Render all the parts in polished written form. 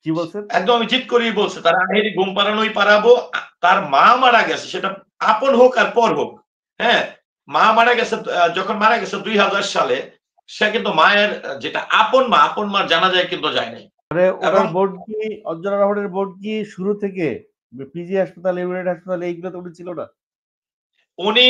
কি বলছেন? একদম আমি জিত করেই বলছি, তার আহেরি ঘুম পাড়ানোই পারাবো। তার মা মারা গেছে, সেটা আপন হোক আর পর হোক। হ্যাঁ, মা মারা গেছে, যখন মারা গেছে 2000 সালে, সে কিন্তু মায়ের যেটা আপন মা, আপন মার জানাজায় কিন্তু যায় নাই। মানে এবং ওনার বোন কি, অঞ্জনা রহমানের বোন কি শুরু থেকে পিজি হাসপাতাল, ইউনাইটেড হাসপাতাল এইগুলোতে উনি ছিল না? উনি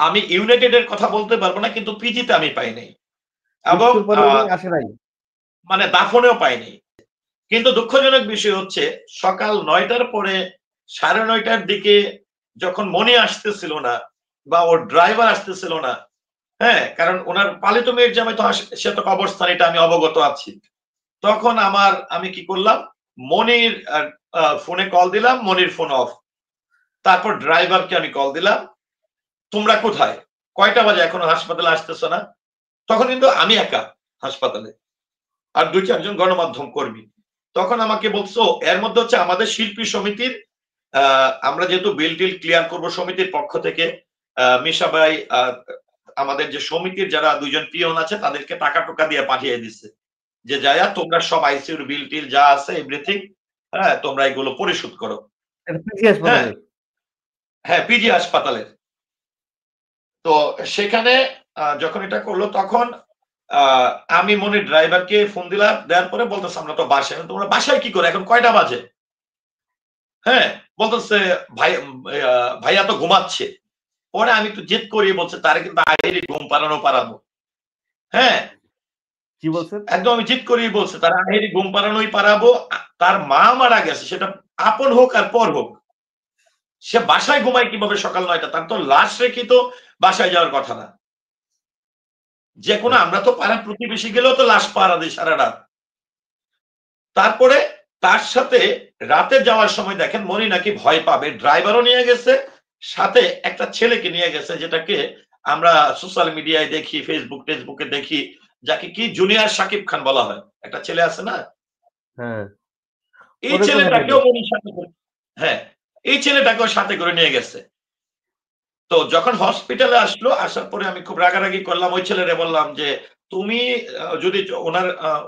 আমি ইউনাইটেড এর কথা বলতে পারবো না, কিন্তু পিজিতে আমি পাই নাই। এবং মৃত্যুর পরে উনি আসে নাই? মানে দাফনেও পাইনি। কিন্তু দুঃখজনক বিষয় হচ্ছে, সকাল 9টার পরে 9:30টার দিকে যখন মনি আসতেছিল না, বা ওর ড্রাইভার আসতেছিল না, হ্যাঁ, কারণ ওনার পালিত মেয়ের জামাই তো সে তো কবরস্থান, এটা আমি অবগত আছি। তখন আমি কি করলাম, মনির ফোনে কল দিলাম, মনির ফোন অফ। তারপর ড্রাইভারকে আমি কল দিলাম, তোমরা কোথায়, কয়টা বাজে, এখনো হাসপাতালে আসতেছ না? তখন কিন্তু আমি একা হাসপাতালে, আর 2-4 জন গণমাধ্যম কর্মী। তখন আমাকে বলছো, এর মধ্যে হচ্ছে আমাদের শিল্পী সমিতির, আমরা যেহেতু বিল টিল ক্লিয়ার করব সমিতির পক্ষ থেকে, মিশা ভাই আমাদের যে সমিতির যারা 2জন পিয়ন আছে তাদেরকে টাকা টোকা দিয়ে পাঠিয়ে দিচ্ছে, যে যায়া তোমরা সব আইসিইউর বিল টিল যা আছে এভরিথিং, হ্যাঁ, তোমরা এগুলো পরিশোধ করো। এটা পিজি হ্যাঁ, হাসপাতালের? হ্যাঁ, পিজি হাসপাতালের। তো সেখানে যখন এটা করলো, তখন আমি মনির ড্রাইভারকে ফোন দিলাম, দেওয়ার পরে বলতেছে আমরা তো বাসায়। তোমরা বাসায় কি করে, এখন কয়টা বাজে? হ্যাঁ, বলতেছে ভাই, ভাইয়া তো ঘুমাচ্ছে। পরে আমি একটু জেদ করি, বলছে তারে কিন্তু আইডি ঘুম পাড়াবো। হ্যাঁ, কি বলছেন? একদম আমি জিদ করেই বলছে, তার আহেরি ঘুম পাড়ানোই পারাবো। তার মা মারা গেছে, সেটা আপন হোক আর পর হোক। সে বাসায় ঘুমায় কিভাবে সকাল 9টা? তার তো লাশ রেখে তো বাসায় যাওয়ার কথা না। যে কোনো, আমরা তো পাড়ার প্রতিবেশী গেলেও তো লাশ পাহারা দিই সারা রাত। তারপরে তার সাথে রাতে যাওয়ার সময় দেখেন মনি নাকি ভয় পাবে, ড্রাইভারও নিয়ে গেছে, সাথে একটা ছেলেকে নিয়ে গেছে, যেটাকে আমরা সোশ্যাল মিডিয়ায় দেখি, ফেসবুকে দেখি, যাকে কি জুনিয়র শাকিব খান বলা হয়। একটা ছেলে আছে না, হ্যাঁ, এই ওরে কোথায় পেল? ছেলেটাকেও মনির সাথে হ্যাঁ, এই ছেলেটাকেও সাথে করে নিয়ে গেছে। তো যখন হসপিটালে আসলো, আসার পরে আমি খুব রাগারাগি করলাম, ওই ছেলেরে বললাম যে তুমি যদি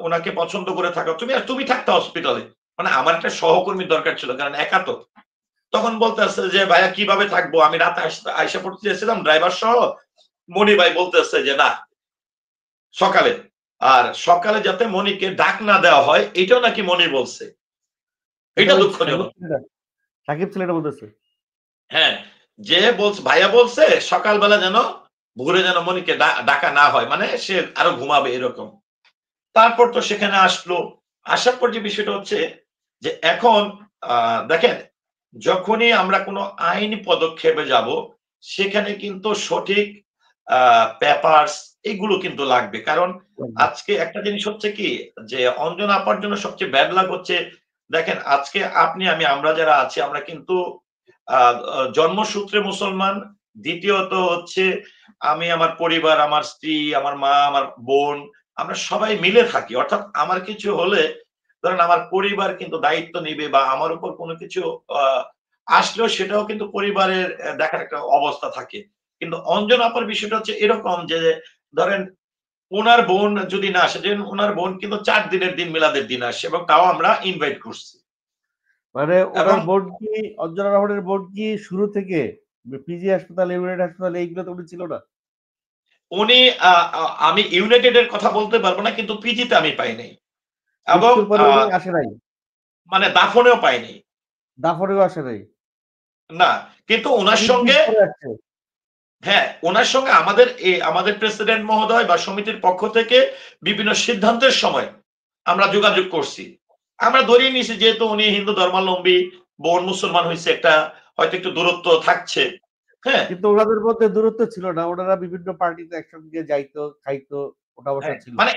ওনাকে পছন্দ করে থাকো, তুমি থাকতে হসপিটালে। মানে আমার একটা সহকর্মী দরকার ছিল, কারণ একা তো। তখন বলতেছে যে ভাইয়া কিভাবে থাকবো, আমি রাতে আইসা পড়তে চেয়েছিলাম ড্রাইভার সহ। মনি ভাই বলতেছে যে না, সকালে। আর সকালে যাতে মনিকে ডাক না দেওয়া হয়, এটাও নাকি মনি বলছে। এটা এটা ওই দুঃখজনক। সাকিব ছেলেটা বলতেছে? হ্যাঁ, যে বলছে, ভাইয়া বলছে সকালবেলা যেন, ভোরে যেন মনিকে ডাকা না হয়, মানে সে আরো ঘুমাবে এরকম। তারপর তো সেখানে আসলো। আসার পর যে বিষয়টা হচ্ছে যে এখন দেখেন, যখনই আমরা কোনো আইনি পদক্ষেপে যাব, সেখানে কিন্তু সঠিক পেপারস এগুলো কিন্তু লাগবে। কারণ আজকে একটা জিনিস হচ্ছে কি, যে অঞ্জনা আপার জন্য সবচেয়ে ব্যাড লাগ হচ্ছে, দেখেন আজকে আপনি আমি, আমরা যারা আছি, আমরা কিন্তু জন্মসূত্রে মুসলমান। দ্বিতীয়ত হচ্ছে, আমি আমার পরিবার, আমার স্ত্রী, আমার মা, আমার বোন, আমরা সবাই মিলে থাকি। অর্থাৎ আমার কিছু হলে, ধরেন আমার পরিবার কিন্তু দায়িত্ব নিবে, বা আমার উপর কোনো কিছু আসলেও সেটাও কিন্তু পরিবারের দেখার একটা অবস্থা থাকে। কিন্তু অঞ্জনা আপার বিষয়টা হচ্ছে এরকম যে, ধরেন উনার বোন যদি না আসে, যে উনার বোন কিন্তু 4 দিনের দিন মিলাদের দিন আসে, এবং তাও আমরা ইনভাইট করছি। মানে এবং ওনার বোন কি, অঞ্জনা রহমানের বোন কি শুরু থেকে পিজি হাসপাতাল, ইউনাইটেড হাসপাতাল এইগুলোতে উনি ছিল না? উনি আমি ইউনাইটেড এর কথা বলতে পারবো না, কিন্তু পিজিতে আমি পাই নাই। এবং মৃত্যুর পরে উনি আসে নাই? মানে দাফনেও পাইনি। দাফনেও আসে নাই? না, কিন্তু ওনার 3 দিন সঙ্গে, পরে আসছে? হ্যাঁ, ওনার সঙ্গে আমাদের প্রেসিডেন্ট মহোদয় বা সমিতির পক্ষ থেকে বিভিন্ন সিদ্ধান্তের সময় আমরা যোগাযোগ করছি। আমরা ধরেই নিয়েছি, যেহেতু উনি হিন্দু ধর্মাবলম্বী, বোন মুসলমান হয়েছে, একটা হয়তো একটু দূরত্ব থাকছে। হ্যাঁ, কিন্তু ওনাদের মধ্যে দূরত্ব ছিল না, ওনারা বিভিন্ন পার্টিতে একসঙ্গে যাইতো, খাইতো, ওঠা বসা হ্যাঁ, ছিল। মানে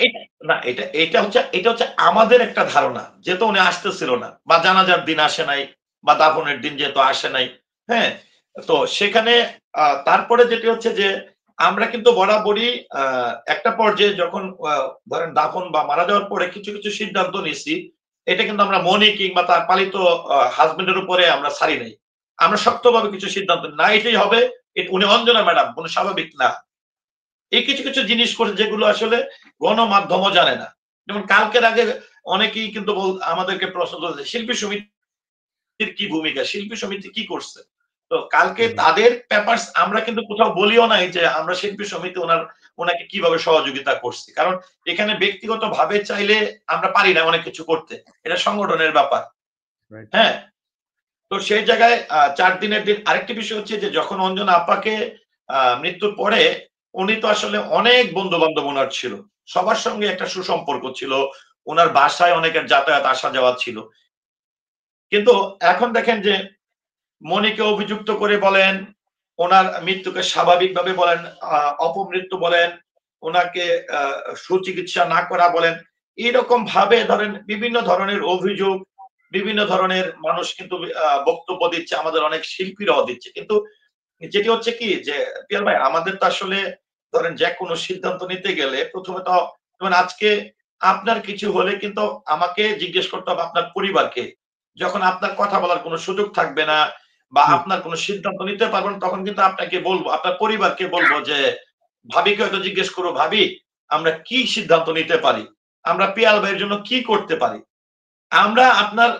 এটা হচ্ছে আমাদের একটা ধারণা, যেহেতু উনি আসতেছিল না, বা জানাজার দিন আসে নাই, বা দাফনের দিন যেহেতু আসে নাই। হ্যাঁ, তো সেখানে তারপরে যেটি হচ্ছে যে, আমরা কিন্তু বরাবরই একটা পর্যায়ে যখন ধরেন দাফন বা মারা যাওয়ার পরে কিছু কিছু সিদ্ধান্ত নিছি, এটা কিন্তু আমরা মনি কিংবা তার পালিত হাজবেন্ডের উপরে আমরা ছাড়ি নাই। আমরা শক্তভাবে কিছু সিদ্ধান্ত না, এটাই হবে, উনি অঞ্জনা ম্যাডাম কোনো স্বাভাবিক না। এই কিছু কিছু জিনিস করে, যেগুলো আসলে গণমাধ্যমও জানে না। যেমন কালকের আগে অনেকেই কিন্তু আমাদেরকে প্রশ্ন করেছে শিল্পী সমিতির কি ভূমিকা, শিল্পী সমিতি কি করছে। তো কালকে তাদের পেপারস আমরা কিন্তু কোথাও বলিও নাই যে আমরা শিল্পী সমিতি ওনাকে কিভাবে সহযোগিতা করছি, কারণ এখানে ব্যক্তিগত ভাবে চাইলে আমরা পারি না অনেক কিছু করতে, এটা সংগঠনের ব্যাপার। হ্যাঁ, তো সেই জায়গায় 4 দিনের দিন আরেকটি বিষয় হচ্ছে যে যখন অঞ্জনা আপাকে মৃত্যুর পরে উনি তো আসলে অনেক বন্ধু বান্ধব ওনার ছিল, সবার সঙ্গে একটা সুসম্পর্ক ছিল, ওনার বাসায় অনেকের যাতায়াত আসা যাওয়া ছিল। কিন্তু এখন দেখেন যে মনিকে অভিযুক্ত করে বলেন, ওনার মৃত্যুকে স্বাভাবিকভাবে বলেন, অপমৃত্যু বলেন, ওনাকে সুচিকিৎসা না করা বলেন, এইরকম ভাবে ধরেন বিভিন্ন ধরনের অভিযোগ, বিভিন্ন ধরনের মানুষ কিন্তু বক্তব্য দিচ্ছে, আমাদের অনেক শিল্পীরাও দিচ্ছে। কিন্তু যেটি হচ্ছে কি যে পিয়াল ভাই, আমাদের তো আসলে ধরেন যে কোনো সিদ্ধান্ত নিতে গেলে প্রথমে তো যেমন আজকে আপনার কিছু হলে কিন্তু আমাকে জিজ্ঞেস করতে হবে আপনার পরিবারকে। যখন আপনার কথা বলার কোনো সুযোগ থাকবে না বা আপনার কোনো সিদ্ধান্ত নিতে পারবেন, তখন কিন্তু আপনাকে বলবো, আপনার পরিবারকে বলবো যে ভাবিকে হয়তো জিজ্ঞেস করবো, ভাবি আমরা কি সিদ্ধান্ত নিতে পারি, আমরা পিয়াল ভাইয়ের জন্য কি করতে পারি। আমরা আপনার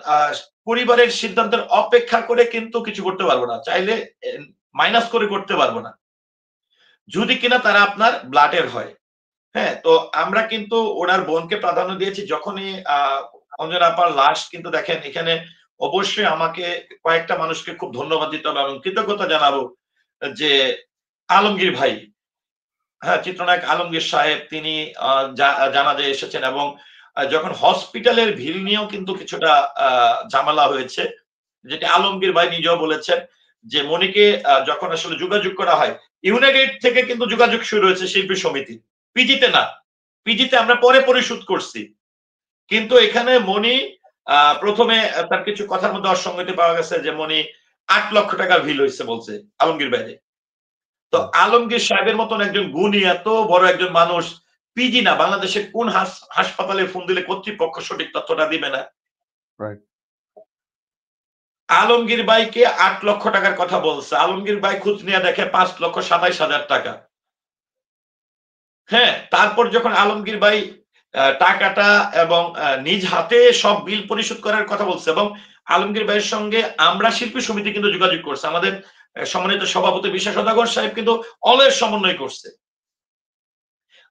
পরিবারের সিদ্ধান্তের অপেক্ষা করে কিন্তু কিছু করতে পারবো না, চাইলে মাইনাস করে করতে পারবো না, যদি কিনা তারা আপনার ব্লাডের হয়। হ্যাঁ, তো আমরা কিন্তু ওনার বোনকে প্রাধান্য দিয়েছি। যখনই অঞ্জনা আপার লাশ কিন্তু দেখেন এখানে, অবশ্যই আমাকে কয়েকটা মানুষকে খুব ধন্যবাদ দিতে হবে এবং কৃতজ্ঞতা জানাবো যে আলমগীর ভাই, হ্যাঁ, চিত্রনায়ক আলমগীর সাহেব, তিনি জানাজায় এসেছেন এবং যখন হসপিটালের ভিড় নিয়েও কিন্তু কিছুটা ঝামেলা হয়েছে, যেটা আলমগীর ভাই নিজেও বলেছেন যে মনিকে যখন আসলে যোগাযোগ করা হয়, ইউনাইটেড থেকে কিন্তু যোগাযোগ শুরু হয়েছে শিল্পী সমিতি, পিজিতে না, পিজিতে আমরা পরে পরিশোধ করছি। কিন্তু এখানে মনি প্রথমে তার কিছু কথার মধ্যে অসঙ্গতি পাওয়া গেছে যে মনি 8 লক্ষ টাকার বিল হয়েছে বলছে আলমগীর ভাই। তো আলমগীর সাহেবের মতন একজন গুণী, এত বড় একজন মানুষ, পিজি না, বাংলাদেশের কোন হাসপাতালে ফোন দিলে কর্তৃপক্ষ সঠিক তথ্যটা দিবে না? আলমগীর ভাইকে 8 লক্ষ টাকার কথা বলছে, আলমগীর ভাই খোঁজ নিয়ে দেখে 5,27,000 টাকা। হ্যাঁ, তারপর যখন আলমগীর ভাই টাকাটা এবং নিজ হাতে সব বিল পরিশোধ করার কথা বলছে এবং আলমগীর ভাইয়ের সঙ্গে আমরা শিল্পী সমিতি কিন্তু যোগাযোগ করছে, আমাদের সম্মানিত সভাপতি বিশ্বাস সওদাগর সাহেব কিন্তু অলওয়েজ সমন্বয় করছে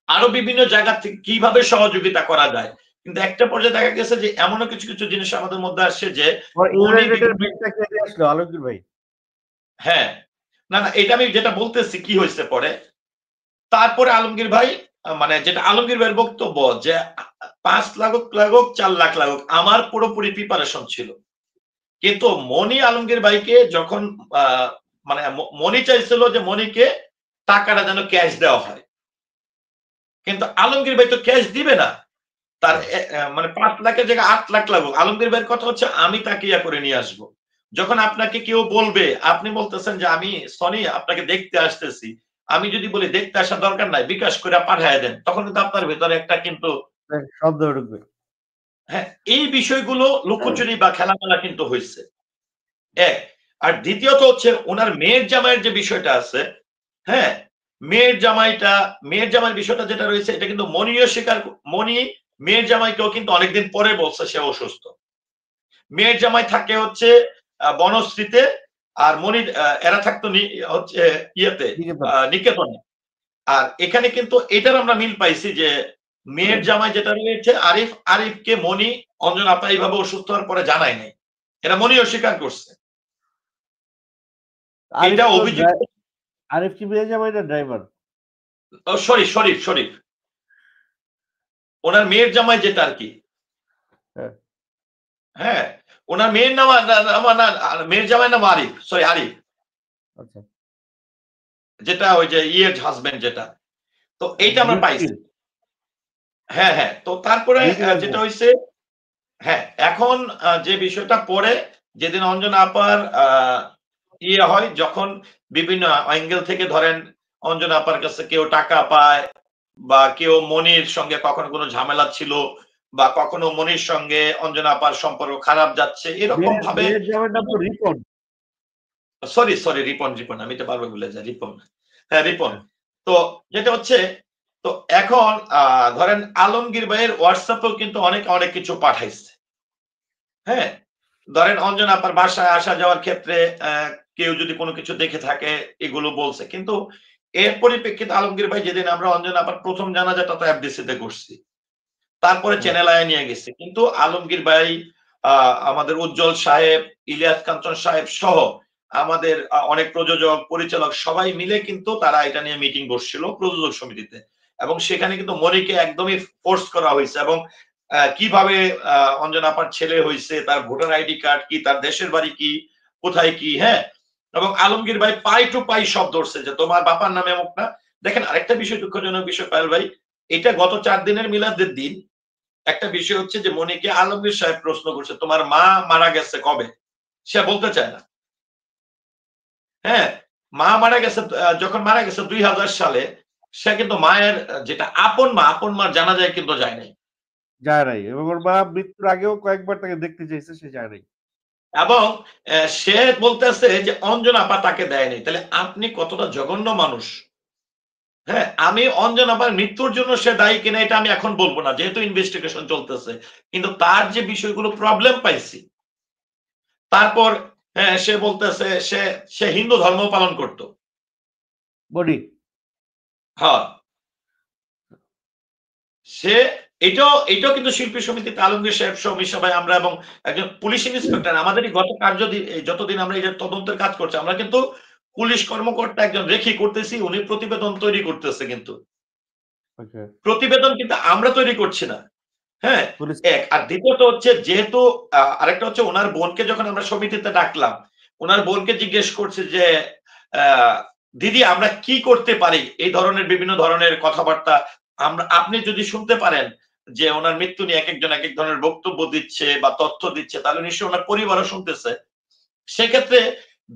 আরো বিভিন্ন জায়গা থেকে কিভাবে সহযোগিতা করা যায়। কিন্তু একটা পর্যায়ে দেখা গেছে যে এমনও কিছু কিছু জিনিস আমাদের মধ্যে আসছে যে আলমগীর ভাই, হ্যাঁ, না না, এটা আমি যেটা বলতেছি কি হয়েছে পরে, তারপরে আলমগীর ভাই মানে যেটা আলমগীর ভাইয়ের বক্তব্য যে 5 লাখ 4 লাখ লাগুক, আমার পুরোপুরি প্রিপারেশন ছিল। কিন্তু মনি আলমগীর ভাইকে যখন মানে মনি চাইছিল যে মনিকে টাকাটা যেন ক্যাশ দেওয়া হয়, কিন্তু আলমগীর ভাই তো ক্যাশ দিবে না, তার মানে 5 লাখের জায়গায় 8 লাখ লাগুক। আলমগীর ভাইয়ের কথা হচ্ছে আমি তাকে ইয়া করে নিয়ে আসবো। যখন আপনাকে কেউ বলবে, আপনি বলতেছেন যে আমি সনি আপনাকে দেখতে আসতেছি, আমি যদি বলি দেখতে আসার দরকার নাই, বিকাশ করে পাঠায় দেন, তখন কিন্তু আপনার ভেতরে একটা কিন্তু শব্দ ঢুকবে। হ্যাঁ, এই বিষয়গুলো লুকোচুরি বা খেলামেলা কিন্তু হয়েছে এক। আর দ্বিতীয়ত হচ্ছে ওনার মেয়ের জামাইয়ের যে বিষয়টা আছে, হ্যাঁ, মেয়ের জামাইয়ের বিষয়টা যেটা রয়েছে, এটা কিন্তু মনিও স্বীকার, মনি মেয়ের জামাইকেও কিন্তু অনেকদিন পরে বলছে সে অসুস্থ। মেয়ের জামাই থাকে হচ্ছে বনশ্রীতে, আর মনির এরা থাকতো হচ্ছে ইয়েতে নিকেতনে। আর এখানে কিন্তু এটার আমরা মিল পাইছি যে মেয়ের জামাই যেটা রয়েছে আরিফকে মনি অঞ্জনা আপা এইভাবে অসুস্থ হওয়ার পরে জানায় নাই, এটা মনি অস্বীকার করছে। এটা অভিযোগ। আরিফ কি মেয়ের জামাই না ড্রাইভার? শরীফ ওনার মেয়ের জামাই যেটা আর কি, হ্যাঁ, ওনার মেয়ের নাম মেয়ের জামাই নাম আরিফ, আরিফ, আচ্ছা, যেটা ওই যে ইয়ের হাজবেন্ড যেটা। তো এইটা আমরা পাইছি। হ্যাঁ হ্যাঁ, তো তারপরে যেটা হয়েছে, হ্যাঁ, এখন যে বিষয়টা পরে যেদিন অঞ্জনা আপার ইয়ে হয়, যখন বিভিন্ন অ্যাঙ্গেল থেকে ধরেন অঞ্জনা আপার কাছে কেউ টাকা পায় বা কেউ মনির সঙ্গে কখনো কোনো ঝামেলা ছিল বা কখনো মনির সঙ্গে অঞ্জনা আপার সম্পর্ক খারাপ যাচ্ছে, এরকম ভাবে রিপন, সরি রিপন, আমি তো বারবার ভুলে যাই, রিপন, হ্যাঁ রিপন। তো যেটা হচ্ছে তো এখন ধরেন আলমগীর ভাইয়ের হোয়াটসঅ্যাপেও কিন্তু অনেক কিছু পাঠাইছে। হ্যাঁ, ধরেন অঞ্জনা আপার বাসায় আসা যাওয়ার ক্ষেত্রে কেউ যদি কোনো কিছু দেখে থাকে এগুলো বলছে, কিন্তু এর পরিপ্রেক্ষিতে আলমগীর ভাই যেদিন আমরা অঞ্জনা আপার প্রথম জানাজাটা তো এফডিসিতে করছি, তারপরে চ্যানেল আয়া নিয়ে গেছে, কিন্তু আলমগীর ভাই, আমাদের উজ্জ্বল সাহেব, ইলিয়াস কাঞ্চন সাহেব সহ আমাদের অনেক প্রযোজক পরিচালক সবাই মিলে কিন্তু তারা এটা নিয়ে মিটিং বসছিল প্রযোজক সমিতিতে, এবং সেখানে কিন্তু মনিকে একদমই ফোর্স করা হয়েছে, এবং কিভাবে অঞ্জনা আপার ছেলে হয়েছে, তার ভোটার আইডি কার্ড কি, তার দেশের বাড়ি কি, কোথায় কি, হ্যাঁ, এবং আলমগীর ভাই পাই টু পাই সব ধরছে যে তোমার বাবার নামে এমক না। দেখেন আরেকটা বিষয়, দুঃখজনক বিষয় পায়েল ভাই, এটা গত 4 দিনের মিলাদের দিন একটা বিষয় হচ্ছে যে মনিকে আলমগীর সাহেব প্রশ্ন করছে তোমার মা মারা গেছে কবে, সে বলতে চায় না। হ্যাঁ, মা মারা গেছে, যখন মারা গেছে 2000 সালে, সে কিন্তু মায়ের যেটা আপন মার জানাজায় কিন্তু যায় নাই, যায় নাই, এবং ওর মা মৃত্যুর আগেও কয়েকবার তাকে দেখতে চাইছে, সে যায় নাই। এবং সে বলতেছে যে অঞ্জনা আপা তাকে দেয়নি। তাহলে আপনি কতটা জঘন্য মানুষ। হ্যাঁ, আমি অঞ্জনা আপার মৃত্যুর জন্য সে দায়ী কিনা এটা আমি এখন বলবো না, যেহেতু ইনভেস্টিগেশন চলতেছে, কিন্তু তার যে বিষয়গুলো প্রবলেম পাইছি, তারপর হ্যাঁ সে বলতেছে সে হিন্দু ধর্ম পালন করত। বডি হ্যাঁ, সে এটাও কিন্তু শিল্পী সমিতিতে আলমগীর সাহেব সহ মিশা ভাই, আমরা এবং একজন পুলিশ ইন্সপেক্টর, আমাদেরই গত যতদিন আমরা এই যে তদন্তের কাজ করছি, আমরা কিন্তু পুলিশ কর্মকর্তা একজন রেখে করতেছি, উনি প্রতিবেদন তৈরি করতেছে, কিন্তু প্রতিবেদন কিন্তু আমরা তৈরি করছি না। হ্যাঁ, পুলিশ এক আর দ্বিতীয়ত হচ্ছে যেহেতু আরেকটা হচ্ছে ওনার বোনকে যখন আমরা সমিতিতে ডাকলাম, ওনার বোনকে জিজ্ঞেস করছে যে দিদি আমরা কি করতে পারি, এই ধরনের বিভিন্ন ধরনের কথাবার্তা আপনি যদি শুনতে পারেন যে ওনার মৃত্যু নিয়ে এক একজন এক এক ধরনের বক্তব্য দিচ্ছে বা তথ্য দিচ্ছে, তাহলে নিশ্চয়ই ওনার পরিবারও শুনতেছে। সেক্ষেত্রে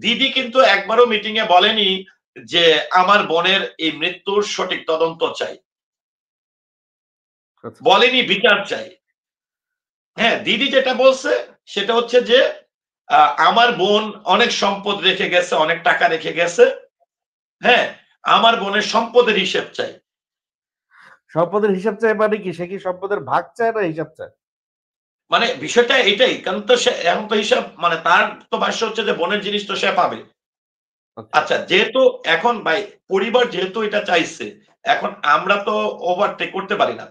দিদি কিন্তু একবারও মিটিং এ বলেনি যে আমার বোনের এই মৃত্যুর সঠিক তদন্ত চাই, বলেনি বিচার চাই। হ্যাঁ, দিদি যেটা বলছে সেটা হচ্ছে যে আমার বোন অনেক সম্পদ রেখে গেছে, অনেক টাকা রেখে গেছে, হ্যাঁ, আমার বোনের সম্পদের হিসেব চাই। সম্পদের হিসাব চায় মানে কি, সে কি সম্পদের ভাগ চায় না হিসাব চায়? মানে বিষয়টা এটাই, কারণ তো সে এখন তো হিসাব, মানে তার তো ভাষ্য হচ্ছে যে বোনের জিনিস তো সে পাবে। আচ্ছা, যেহেতু এখন ভাই পরিবার যেহেতু এটা চাইছে, এখন আমরা তো ওভারটেক করতে পারি না।